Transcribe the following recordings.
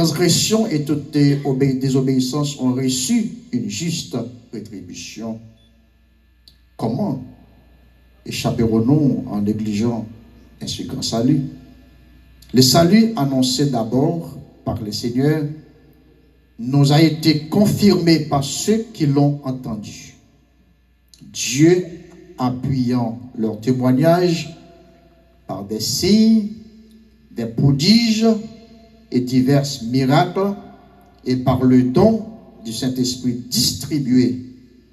transgressions et toutes désobéissances ont reçu une juste rétribution. Comment échapperons-nous en négligeant un si grand salut? Le salut annoncé d'abord par le Seigneur nous a été confirmé par ceux qui l'ont entendu. Dieu appuyant leur témoignage par des signes, des prodiges et divers miracles et par le don du Saint-Esprit distribué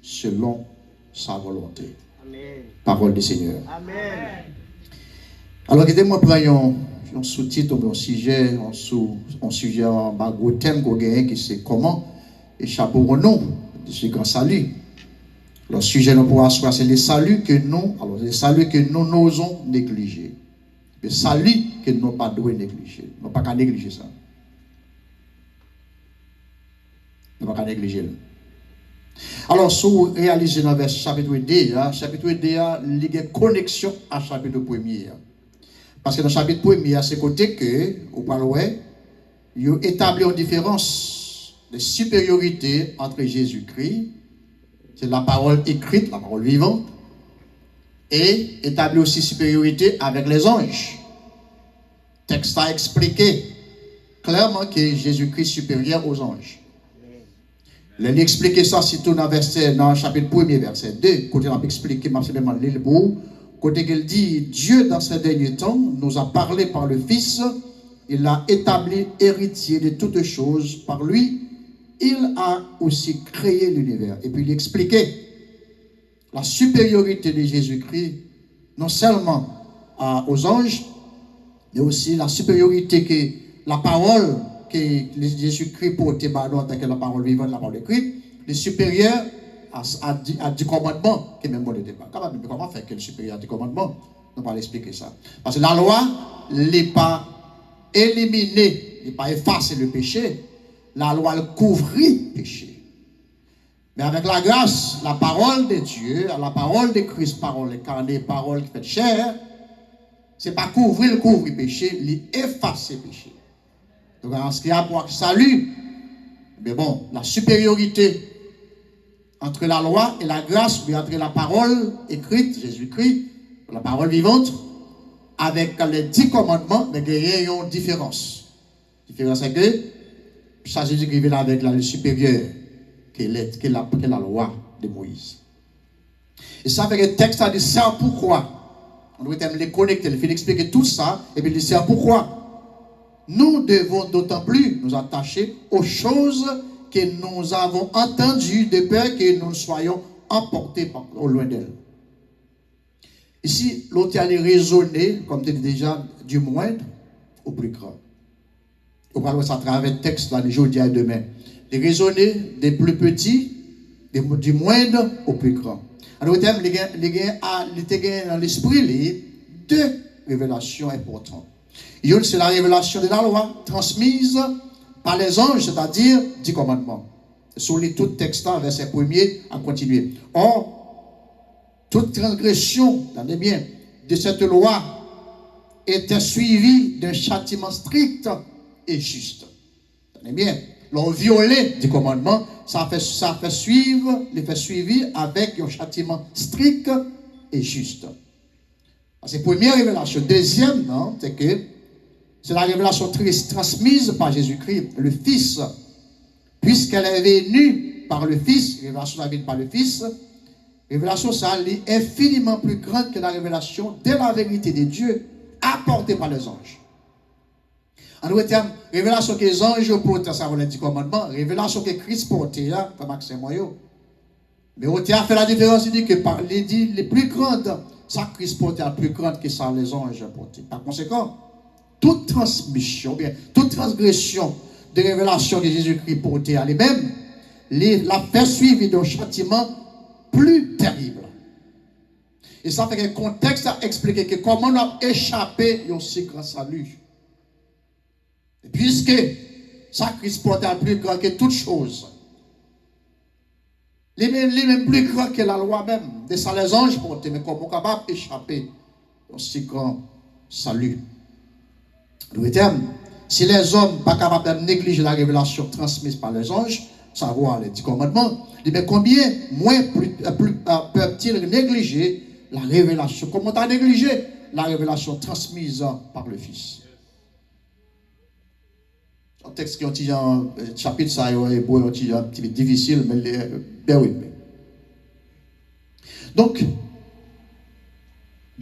selon sa volonté. Amen. Parole du Seigneur. Amen. Alors, moi prendre un sous-titre ou un sujet, un gros thème qui c'est comment échapperons-nous de ce grand salut. Le sujet nous pourra soit c'est le salut que nous n'osons négliger. Le salut que nous pas devons négliger. Nous pas qu'à négliger ça. Nous pas qu'à négliger. Alors, si vous réalisez dans le chapitre 2, il y a une connexion à chapitre 1er. Parce que dans le chapitre 1er, c'est côté que, vous parlez, il y a établi une différence de supériorité entre Jésus-Christ, c'est la parole écrite, la parole vivante, et établi aussi supériorité avec les anges. Le texte a expliqué clairement que Jésus-Christ est supérieur aux anges. Il a expliqué ça surtout dans le chapitre 1er, verset 2, côté il a expliqué absolument l'île bout. Côté qu'il dit, Dieu dans ces derniers temps nous a parlé par le Fils, il l'a établi héritier de toutes choses. Par lui, il a aussi créé l'univers. Et puis il expliquait la supériorité de Jésus-Christ, non seulement aux anges, mais aussi la supériorité que la parole que Jésus-Christ portait en tant que la parole vivante, la parole écrite, est supérieure à 10 commandements qui même bon n'était pas. Comment faire que le supérieur à 10 commandements? On va l'expliquer ça. Parce que la loi n'est pas éliminée, n'est pas effacée le péché. La loi le couvrit le péché. Mais avec la grâce, la parole de Dieu, la parole de Christ, parole incarnée, parole qui fait chair, c'est pas couvrir le péché, l'effacer le péché. Donc en ce qui a pour salut, mais bon, la supériorité entre la loi et la grâce, mais entre la parole écrite, Jésus-Christ, la parole vivante, avec les 10 commandements, mais il y a une différence. La différence est que ça Jésus-Christ vient avec le supérieur, qui est la loi de Moïse. Et ça fait que le texte a dit ça pourquoi. On doit les connecter, il faut expliquer tout ça, et puis il dit ça pourquoi. Nous devons d'autant plus nous attacher aux choses que nous avons entendues de peur que nous soyons emportés au loin d'elles. Ici, l'autre allait raisonner, comme tu dis déjà, du moindre au plus grand. On va voir ça à travers le texte dans les jours d'hier et demain. De raisonner des plus petits, du moindre au plus grand. Alors, il y a dans l'esprit deux révélations importantes. Une, c'est la révélation de la loi transmise par les anges, c'est-à-dire 10 commandements. Sur les tout textes, verset 1er, à continuer. Or, toute transgression, attendez bien, de cette loi était suivie d'un châtiment strict et juste. Attendez bien, l'on violé 10 commandements, ça fait suivre avec un châtiment strict et juste. C'est la première révélation. Deuxième, c'est que c'est la révélation transmise par Jésus-Christ, le Fils. Puisqu'elle est venue par le Fils, révélation venue par le Fils, révélation ça est infiniment plus grande que la révélation de la vérité de Dieu apportée par les anges. En d'autres termes, révélation que les anges portent, ça va 10 commandements, révélation que Christ portait, comme Maxime Moyo. Mais on a fait la différence, il dit que par les plus grandes, ça Christ portait est plus grande que ça les anges portaient. Par conséquent, toute transmission, bien, toute transgression de révélation que Jésus-Christ portait à lui-même, l'a fait suivre d'un châtiment plus terrible. Et ça fait que le contexte a expliqué que comment on a échappé à un si grand salut. Et puisque ça Christ portait plus grand que toute chose, les mêmes plus grand que la loi même, de ça les anges portaient, mais comment on est capable d'échapper à un si grand salut. Le terme, Si les hommes ne sont pas capables de négliger la révélation transmise par les anges, savoir les 10 commandements, mais combien moins peuvent-ils négliger la révélation? Comment tu as négligé la révélation transmise par le Fils? Un texte qui est un chapitre, ça est un petit peu difficile, mais bear with me. Donc,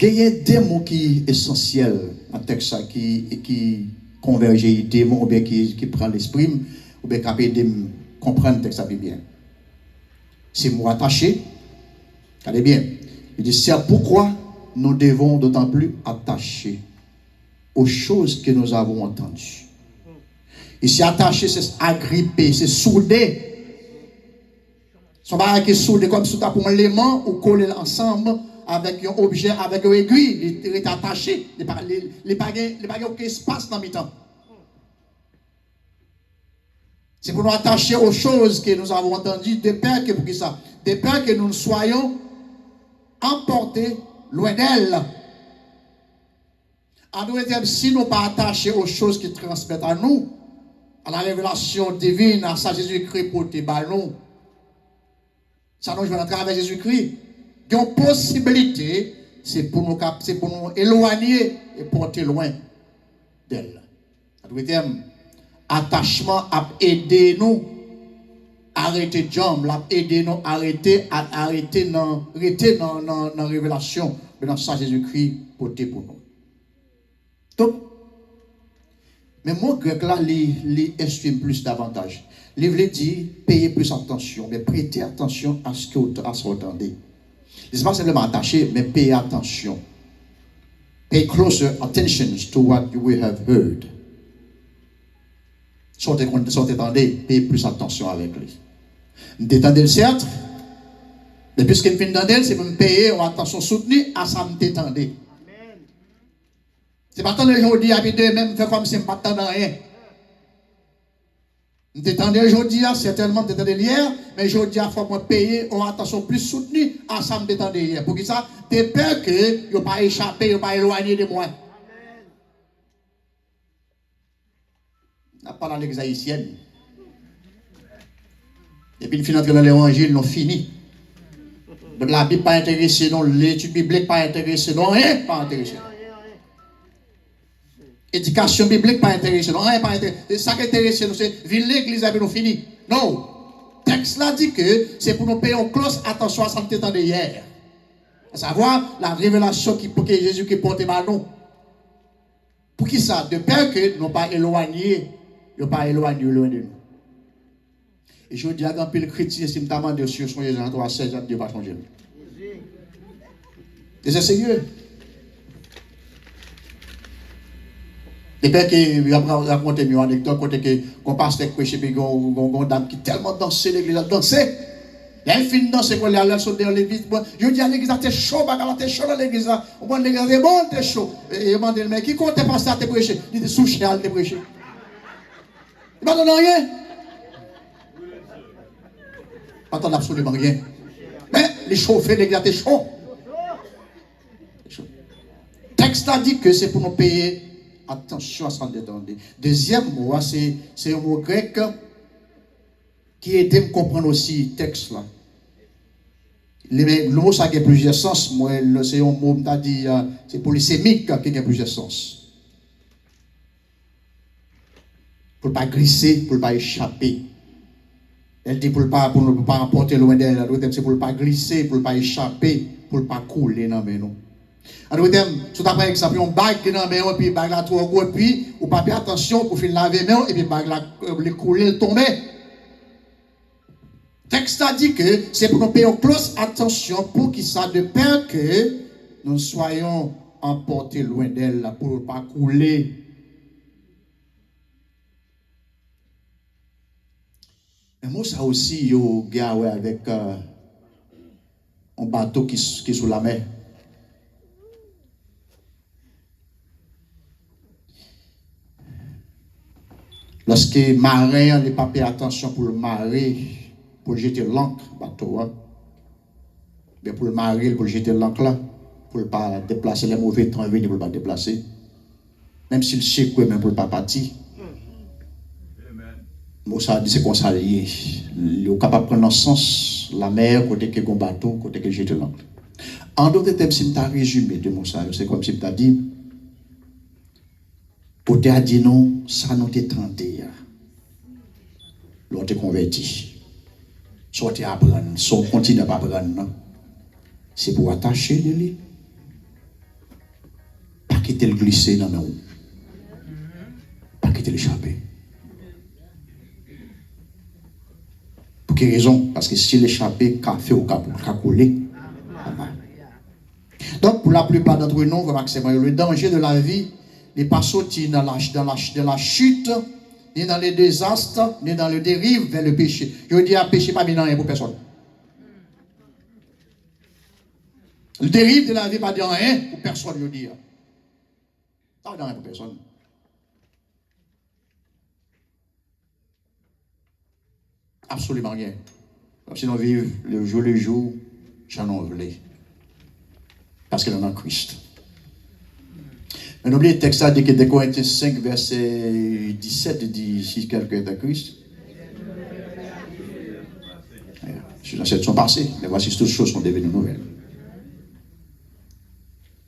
il y a des mots qui sont essentiels dans le texte qui convergent des mots, ou bien qui prennent l'esprit, ou bien qui aident à comprendre le texte bien. C'est mots attachés. Regardez bien. Il dit, c'est pourquoi nous devons d'autant plus attacher aux choses que nous avons entendues. Ici, attaché, c'est agripper, c'est souder. Son barrage qui est soudé comme si tu as pour un léman ou coller ensemble avec un objet, avec une aiguille. Il est attaché. Il n'y a pas aucun espace dans le temps. C'est pour nous attacher aux choses que nous avons entendues, de peur que, pour ça, de peur que nous soyons emportés loin d'elle. En d'autres termes, si nous ne sommes pas attachés aux choses qui transmettent à nous, à la révélation divine, à ça Jésus-Christ pour tes ballons, ça nous jouons à travers Jésus-Christ. Il y a une possibilité, c'est pour nous éloigner et porter loin d'elle. En d'autres termes, attachement a aidé nous à arrêter jambes, a aidé nous à arrêter dans la révélation, mais dans ça Jésus-Christ porté pour nous. Donc, mais moi, grec là, il estime plus davantage. Il veut dire, payer plus attention, mais prêter attention à ce que vous entendez. Ce n'est pas simplement attacher, mais payer attention. Pay closer attention to what you will have heard. Sortez, payez plus attention avec lui. Détendez certes, mais puisque je viens d'entendre, c'est pour me payer en attention soutenue à ça me détendez. C'est pas tant les jours d'hier, puis même faire comme si je ne m'attendais à rien. Je t'attendais aujourd'hui, certainement je t'attendais hier, mais aujourd'hui, il faut me payer en attention plus soutenue à ça me détendait hier. Pour que ça, tu peur que je ne pas échapper, je ne pas éloigner de moi. On n'a pas la l'église haïtienne. Et puis, une fois dans l'évangile, nous fini. La Bible pas intéressée, non, l'étude biblique pas intéressée, non, rien pas intéressé. Éducation biblique pas intéressée, non, rien pas intéressé. C'est ça qui est intéressé, c'est vivre l'église et nous fini. Non. Le texte là dit que c'est pour nous payer en close attention à ce que nous hier. À savoir la révélation que Jésus qui porte par nous. Pour qui ça? De peur que nous pas éloigner, loin de nous. Et je dis à un peu le chrétien, si je me demande sur son Jésus, à 16 ans, Dieu va changer. Et c'est sérieux. Et bien qu'il a raconté une anecdote, côté que qu'on passe avec péché, puis une dame qui tellement dansait l'église, elle dansait. Elle finit de danser, quand elle allait sauter dans l'église. Je dis à l'église, t'es chaud, t'es chaud dans l'église. On voit l'église, t'es bon, t'es chaud. Et il m'a dit, mais qui compte passer à te prêcher? Il dit, sous chien, te prêcher. Il m'a donné rien. Pas t'en absolument rien. Mais les chauffeurs, l'église, t'es chaud. Le texte a dit que c'est pour nous payer attention à ce qu'on détendre. Deuxième mot, c'est un mot grec qui aide à me comprendre aussi le texte là. Le mot ça a plusieurs sens. Moi, c'est un mot qui dit c'est polysémique qui a plusieurs sens. Pour ne pas glisser, pour ne pas échapper. Elle dit pour ne pas emporter loin d'elle. C'est pour ne pas glisser, pour ne pas échapper, pour ne pas couler dans mes noms. En d'autres termes, si tu as par exemple un bague dans la main, et puis bague là trop gros, et puis, ou pas faire attention pour faire laver la main, et puis bague là, le couler, le tomber. Le texte a dit que c'est pour nous payer close attention pour qu'il soit de peur que nous soyons emportés loin d'elle pour ne pas couler. Mais moi, ça aussi, yo, gars, avec un bateau qui est sous la mer. Lorsque le marin n'a pas fait attention pour le marrer, pour jeter l'ancre, bateau, mais pour le marrer, pour jeter l'ancre là, pour ne pas déplacer les mauvais temps venus, pour ne pas déplacer. Même s'il sait quoi, même pour ne pas partir. Moi, ça dit c'est comme ça lié. Il est capable de prendre dans le sens la mer, côté que un bateau, côté que jette l'angle. En d'autres termes, si tu as résumé de mon ça, c'est comme si tu as dit, côté a dit non, ça nous t'est tenté. L'on t'est converti. Soit tu apprends, soit continue à apprendre. C'est pour attacher de lui. Pas quitter le glisser dans nous. Pas quitter l'échapper. Pour quelle raison? Parce que si l'échapper, café ou coller. Donc, pour la plupart d'entre nous, le danger de la vie n'est pas sorti dans la chute, ni dans les désastres, ni dans le dérive vers le péché. Je dis à péché pas bien rien pour personne. Le dérive de la vie pas dire rien pour personne, je dis. Pas dire rien pour personne. Absolument rien. Si nous vivons le jour, j'en ai voulu. Parce que nous sommes en Christ. Mais n'oubliez le texte dit que de Corinthiens 5, verset 17, dit si quelqu'un est en Christ. Les anciennes sont passées, mais voici toutes choses sont devenues nouvelles.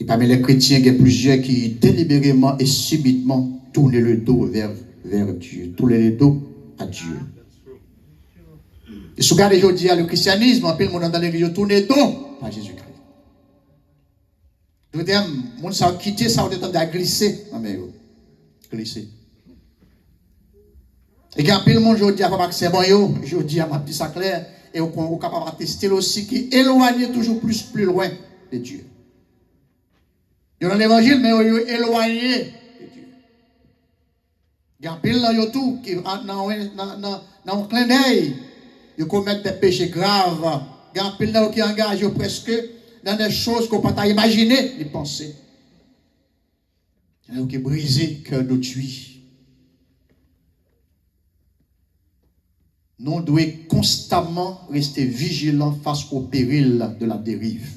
Et parmi les chrétiens, il y a plusieurs qui délibérément et subitement tournent le dos vers Dieu, tournent le dos à Dieu. Et si vous regardez aujourd'hui le christianisme, on appelle le monde dans l'église, tourne le dos à Jésus-Christ. Je veux dire, les gens qui ont quitté ça, on est glisser. Glisser. Et il y a un peu de monde aujourd'hui, c'est bon, je dis à ma petite claire, et on est capable de tester aussi, qui éloigne toujours plus loin de Dieu. Il y a dans l'évangile, mais on est éloigné de Dieu. Il y a un peu de tout qui dans un clin d'œil, ils commettent des péchés graves. Il y a un peu de gens qui engagent presque dans des choses qu'on ne peut pas imaginer, les pensées. Il y a qui brisent le cœur d'autrui. Nous devons constamment rester vigilants face au péril de la dérive.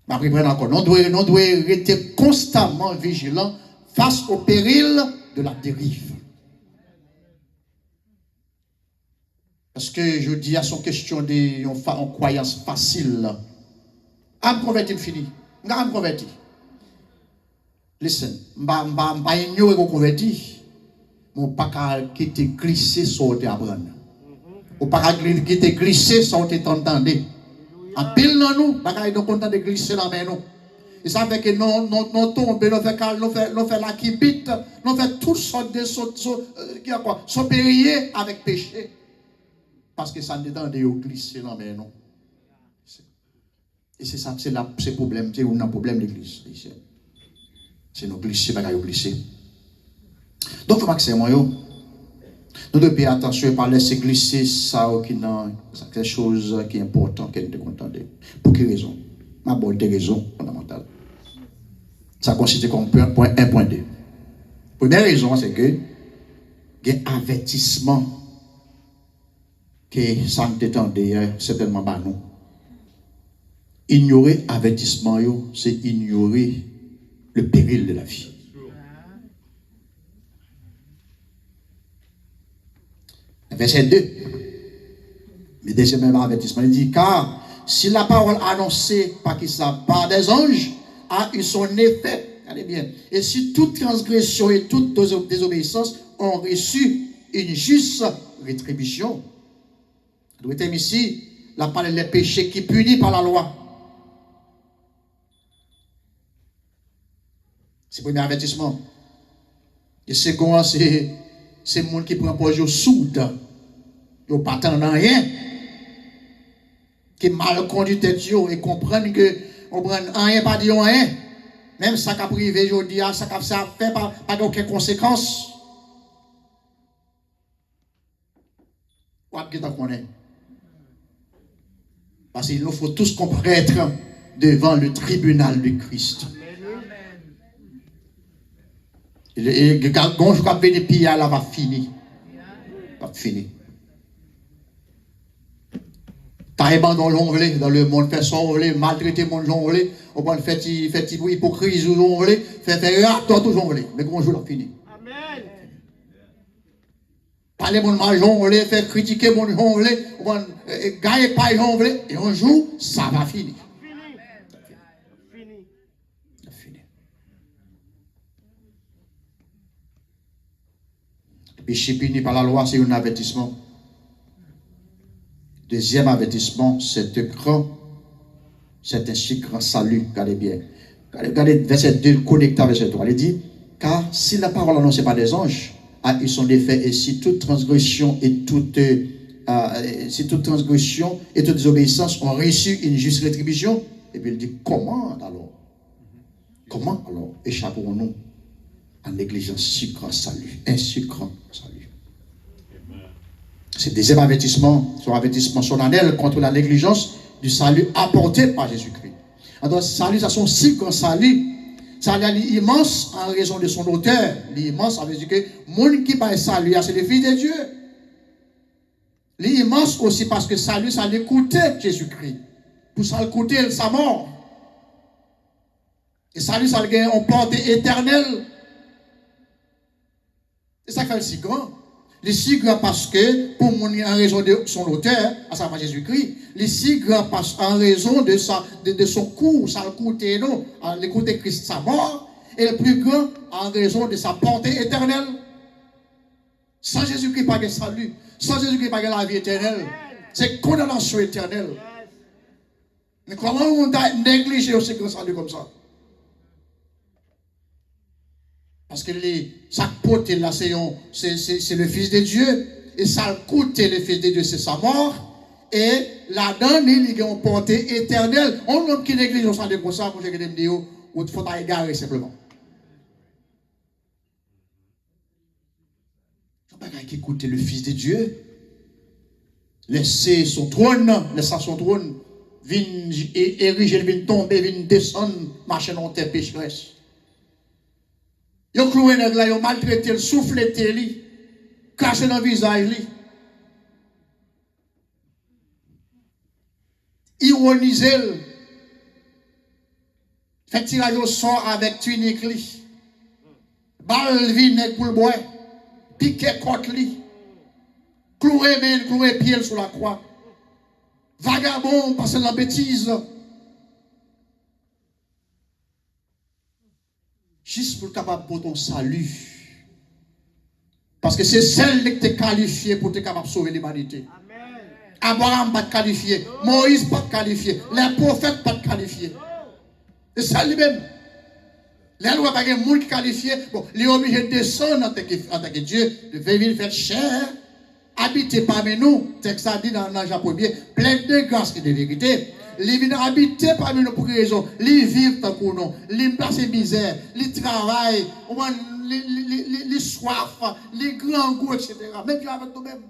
Encore. Nous devons rester constamment vigilants face au péril de la dérive. Parce que je dis à son question de croyance facile. Je me convertis, fini. Je me convertis. Listen, je ne vais ignorer qu'on convertit. Je ne vais pas quitter glisser sans te apprendre. Je ne vais pas quitter glisser sans te t'entendre. En pile dans nous, je ne suis content de glisser la main. Et ça fait que nous tombons, nous faisons la kibite, nous faisons toutes sortes de sont périers avec péché. Parce que ça ne dépend de glisser dans la main. Et c'est ça, c'est le problème, c'est un problème de l'église. C'est nous glisser, pas glisser. Donc, Maxime, nous devons faire attention et pas laisser glisser ça qui est quelque chose qui est important, qui est content. Pour quelle raison? Ma bonne des raisons fondamentales. Ça consiste comme point 1, point 2. Première raison, c'est que il y a un avertissement que ça ne t'étendait certainement pas nous. Ignorer avertissement, c'est ignorer le péril de la vie. Verset 2. Le deuxième avertissement, il dit, car si la parole annoncée par qui ça, par des anges, a eu son effet, regardez bien, et si toute transgression et toute désobéissance ont reçu une juste rétribution, nous sommes ici, la parole des péchés qui punit par la loi. C'est le premier avertissement. Et second, c'est le monde qui prend pour eux soude. Ils ne pas attendre rien. Qui mal conduit tête et comprennent que on prend rien, pas dire rien. Même ça qui a privé, je dis, ça qui a fait pas d'aucune conséquence. Quoi que tu connais. Parce qu'il nous faut tous comparaître devant le tribunal de Christ. Et quand je vais des pillards, là, va finir. Va finir. T'as abandonné dans le monde, fait son volé, maltraité mon jonglé, on va faire hypocrisie ou jonglé, faire rare, toi tout jonglé. Mais comment je l'ai fini? Amen. parler mon majon, on les faire critiquer mon on les gagner pas on les et un jour ça va finir. Fini. Péché puni par la loi, c'est un avertissement. Deuxième avertissement, c'est un si grand salut. Regardez bien. Regardez verset 2, connecté à verset 3. Il dit, car si la parole annoncée par des anges, ils sont des faits, et si toute transgression et toute désobéissance ont reçu une juste rétribution, et puis il dit, comment alors échapperons-nous à négligeance si grand salut, un si grand salut. C'est le deuxième avertissement, son avertissement solennel contre la négligence du salut apporté par Jésus-Christ. Alors, salut, ça son si grand salut. Salut est immense en raison de son auteur. L'immense, ça veut dire que le monde qui va salut, c'est le Fils de Dieu. L'immense aussi parce que salut, ça l'écoutait Jésus-Christ. Pour ça, l'écouter sa mort. Et salut, ça a une portée éternelle. Et ça fait le si grand. Les si grand parce que, pour mon en raison de son auteur, à savoir Jésus-Christ, les si grand parce en raison de son cours, ça le coûté, non, l'écouter Christ sa mort, et le plus grand en raison de sa portée éternelle. Sans Jésus-Christ, pas de salut. Sans Jésus-Christ, pas de la vie éternelle. C'est condamnation éternelle. Mais comment on a négligé ce grand salut comme ça? Parce que chaque pote là, c'est le Fils de Dieu. Et ça coûte le Fils de Dieu, c'est sa mort. Et là-dedans, il y a une portée éternelle. On n'a qui néglige ça comme ça, pour que je me dise, il faut égarer simplement. Il ne faut pas qui écoute le Fils de Dieu. Laisser son trône, vient ériger, vient tomber, vient descendre, marcher dans terre pécheresse. Ils ont cloué nèg là, ils ont maltraité, soufflé, craché dans le visage. Ironisé. Fait tirage au sort avec tunique. Balle vinaigre pour le bois. Piqué côte. Cloué main, cloué pied sur la croix. Vagabond, passé dans la bêtise. Juste pour capable pour ton salut. Parce que c'est celle qui t'est qualifiée pour être capable de sauver l'humanité. Abraham pas qualifié, Moïse pas qualifié, les prophètes pas qualifiés. C'est ça lui-même. Les lois pas de monde qui qualifié. Bon, il est obligé de descendre en tant que Dieu, de venir faire chair, habiter parmi nous. Texte a dit dans Jean 1er, plein de grâce et de vérité. Les vient habiter parmi nous pour quelle raison? Les vivre tant que nous, les placer misère, les travail, les soif, les grands goûts, etc. Mais Dieu avec nous-mêmes.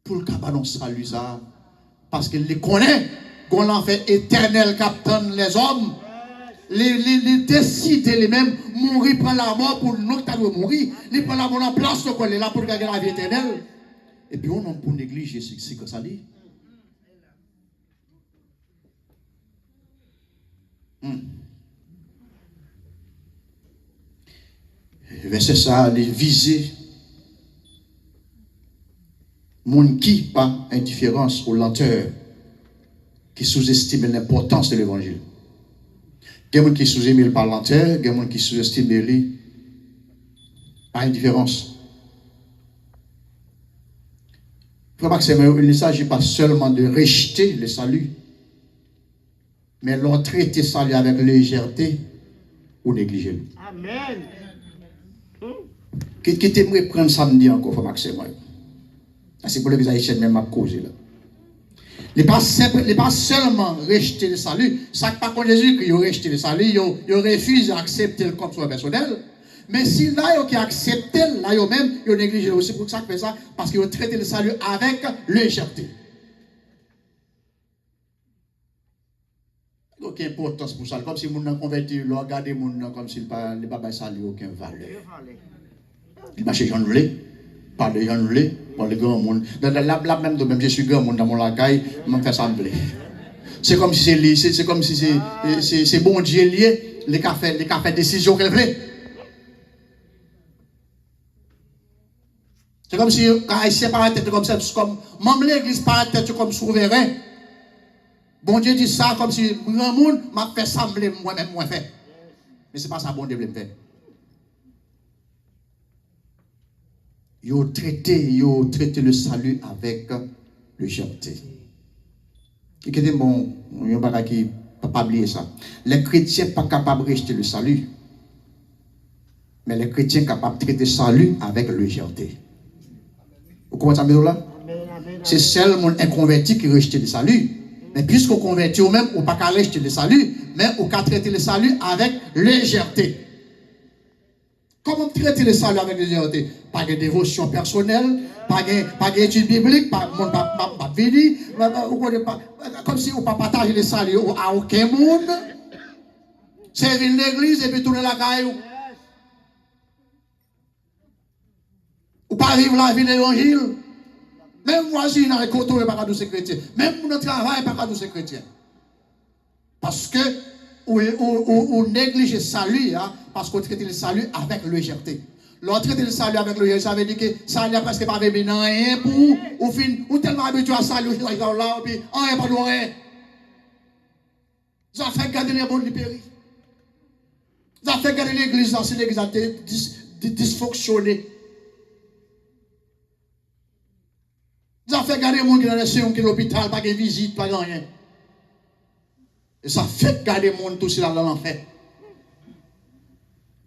Pour le capable de saluer ça. Parce qu'il les connaît, qu'on l'a fait éternel capitaine les hommes. Les décider les-mêmes, mourir prendre la mort pour nous qui doit mourir. Les prendre la mort en place, qu'on est là pour gagner la vie éternelle. Et puis on n'a pas négliger ce que ça dit. Verset ça, les viser. Moun qui, par indifférence ou lenteur, qui sous-estime l'importance de l'évangile. Il y a des gens qui sous-estiment par lenteur, il y a des gens qui sous-estiment par indifférence. Il ne s'agit pas seulement de rejeter le salut, mais l'on traite le salut avec légèreté ou négliger. Amen. Qui t'aimerait prendre samedi encore, faut maximum. C'est pour les Haïtiens même à cause là. Il n'est pas seulement rejeter le salut. Ça n'est pas contre Jésus qui a rejeté le salut, il refuse d'accepter comme son personnel. Mais si là, il a accepté, là, il même, il a négligé aussi pour ça qu'il fait ça, parce qu'il a traité le salut avec légèreté. Aucune importance pour ça. Comme si les gens converti, ils regardent les gens comme s'ils ne pas de salut, aucune valeur. Il marche Jean Noulé, parle de Jean Noulé, pour les grands monde. Là même, je suis grand monde dans mon lacaille, je me fais sembler. C'est comme si c'est comme si c'est bon Dieu lié, les cafés décision qu'elle fait. C'est comme si Haïtien par la tête comme ça, comme même l'église par la tête comme souverain. Bon Dieu dit ça comme si grand monde m'a fait ça moi-même moi fait. Mais c'est pas ça bon Dieu veut faire. Yo traité le salut avec légèreté. Et que bon, yo pas qui pas oublier ça. Les chrétiens pas capables de rejeter le salut. Mais les chrétiens capables de traiter le salut avec légèreté. Vous comprenez ça là? C'est seulement un converti qui rejette le salut. Mais puisqu'on convertit vous-même, on ne peut pas rejeter le salut, mais on peut traiter le salut avec légèreté. Comment traiter le salut avec légèreté? Pas de dévotion personnelle, pas d'études bibliques, pas de vie, comme si on ne peut pas partager le salut à aucun monde. Servir l'église et puis tourner la caille. Ou pas vivre la vie de l'évangile. Même voisin dans les côtés, il n'y a pas de chrétien. Même dans le travail, il n'y a pas de chrétien. Parce que on néglige le salut, hein, parce qu'on traite le salut avec légèreté. L'on traite le salut avec légèreté, ça veut dire que ça n'a presque pas besoin de rien pour ou tellement habitué à salut, là, et puis rien pas de rien. Ça fait garder les bons péris. Ça fait garder l'église, si l'église a dysfonctionné. Ça fait garder les gens qui sont dans l'hôpital, pas de visite, pas de rien. Et ça fait garder les gens tout cela dans l'enfer.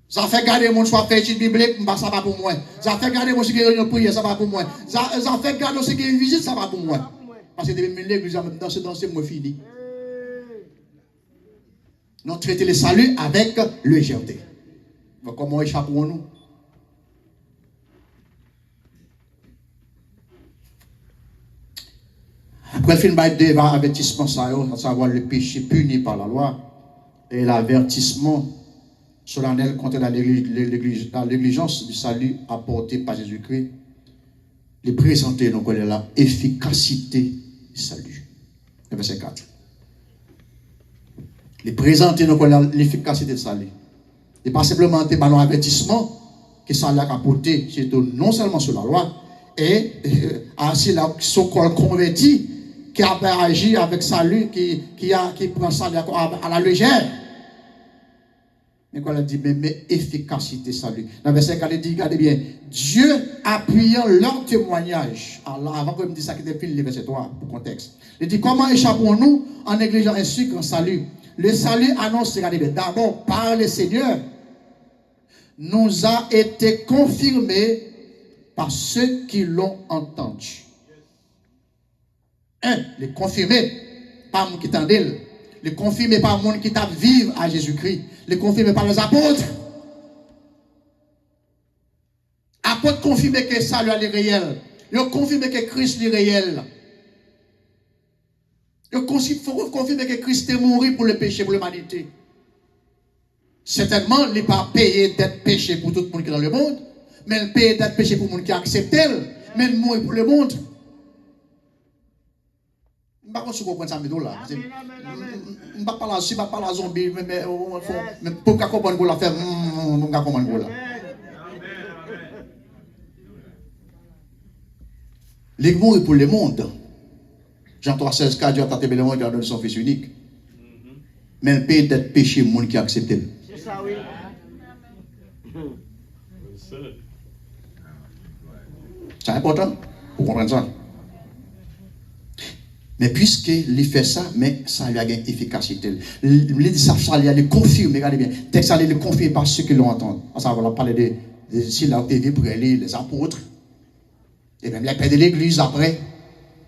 Ça fait garder les gens soit fait étude biblique, ça va pour moi. Ça fait garder les gens qui ont une prière, ça va pour moi. Ça fait garder ceux qui ont une visite, ça va pour moi. Parce que depuis l'église, danser, moi fini. Nous traitons le salut avec légèreté. Comment échappons-nous? Après le film de avertissement, à savoir le péché puni par la loi et l'avertissement solennel contre la négligence du salut apporté par Jésus-Christ, les présenter donc l'efficacité du salut. Le verset 4. Les présenter donc l'efficacité du salut. Et pas simplement un avertissement que ça a apporté, c'est non seulement sur la loi, et à ceux qui sont convertis, qui a agi avec salut, qui prend ça à la légère. Mais quand elle dit, mais efficacité salut. Dans le verset 4, elle dit, regardez bien, Dieu appuyant leur témoignage. Alors, avant que je me dise ça, qui défile le verset 3, pour contexte. Il dit, comment échappons-nous en négligeant ainsi qu'un salut? Le salut annonce, regardez bien, d'abord par le Seigneur, nous a été confirmé par ceux qui l'ont entendu. Les confirmer par mon qui t'endile, les confirmer par mon qui t'a vivre à Jésus-Christ, les confirmer par les apôtres. Apôtres confirmer que ça est réel, ils confirmer que Christ est réel. Ils confirmer que Christ est mort pour le péché, pour l'humanité. Certainement, il n'est pas payé d'être péché pour tout le monde qui est dans le monde, mais il paye d'être péché pour le monde qui accepte, mais il mourit pour le monde. Je ne sais pas si vous comprenez ça, mais là. Je ne sais pas si je ne parle pas zombie, mais pour qu'on comprenne qu'on l'a fait, on ne comprend pas. Il mourit pour le monde. Jean 3,16, car Dieu a tenté le monde, il a donné son Fils unique. Mais il paye d'être péché pour le monde qui accepte. C'est ça, oui. C'est important pour comprendre ça. Mais puisqu'il fait ça, mais ça lui a une efficacité. Il dit ça, ça lui a confirmé, regardez bien. Texte, ça lui a confirmé par ceux qui l'ont entendu. À savoir, on a parlé de s'il a été pour les apôtres, et même les pères de l'église après.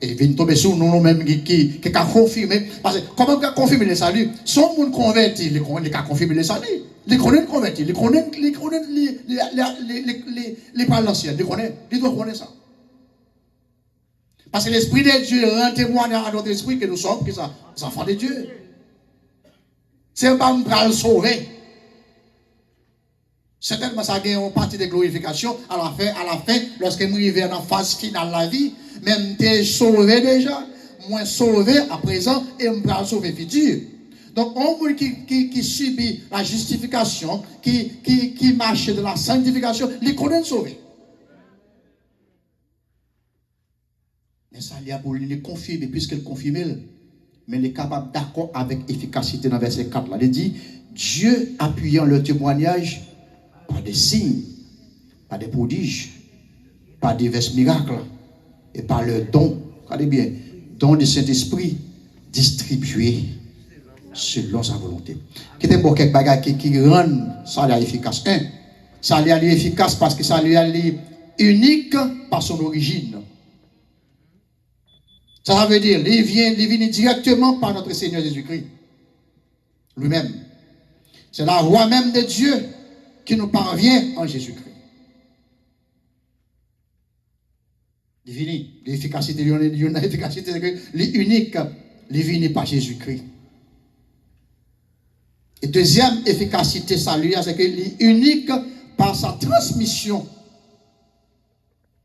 Et il vient tomber sur nous-mêmes qui a confirmé. Parce que comment confirmer le salut? Son monde converti, il a confirmé le salut. Les connaît convertis, les connaît les parents anciens, ils doivent connaître ça. Parce que l'Esprit de Dieu rend témoignage à notre esprit que nous sommes des enfants de Dieu. C'est pas nous sauver. Certainement, ça a une partie de glorification à la fin, lorsque nous arrivons dans la phase finale de la vie, même tu es sauvé déjà, moi sauvé à présent et je vais sauver futur. Donc, on qui subit la justification, qui marche de la sanctification, il connaît sauvé. Mais ça, il y a pour lui confirmer, puisqu'il confirme, mais il est capable d'accord avec efficacité dans verset 4. Là. Il dit, Dieu appuyant le témoignage par des signes, par des prodiges, par divers miracles, et par le don, regardez bien, don du Saint-Esprit distribué selon sa volonté. Qui est bon quelques bagages qui rendent ça efficace. Un, ça est efficace parce que ça est unique par son origine. Ça veut dire, il vient directement par notre Seigneur Jésus-Christ. Lui-même. C'est la voix même de Dieu qui nous parvient en Jésus-Christ. L'efficacité, l'efficacité, l'unique, l'unique par Jésus-Christ. Et deuxième efficacité, c'est que l'unique par sa transmission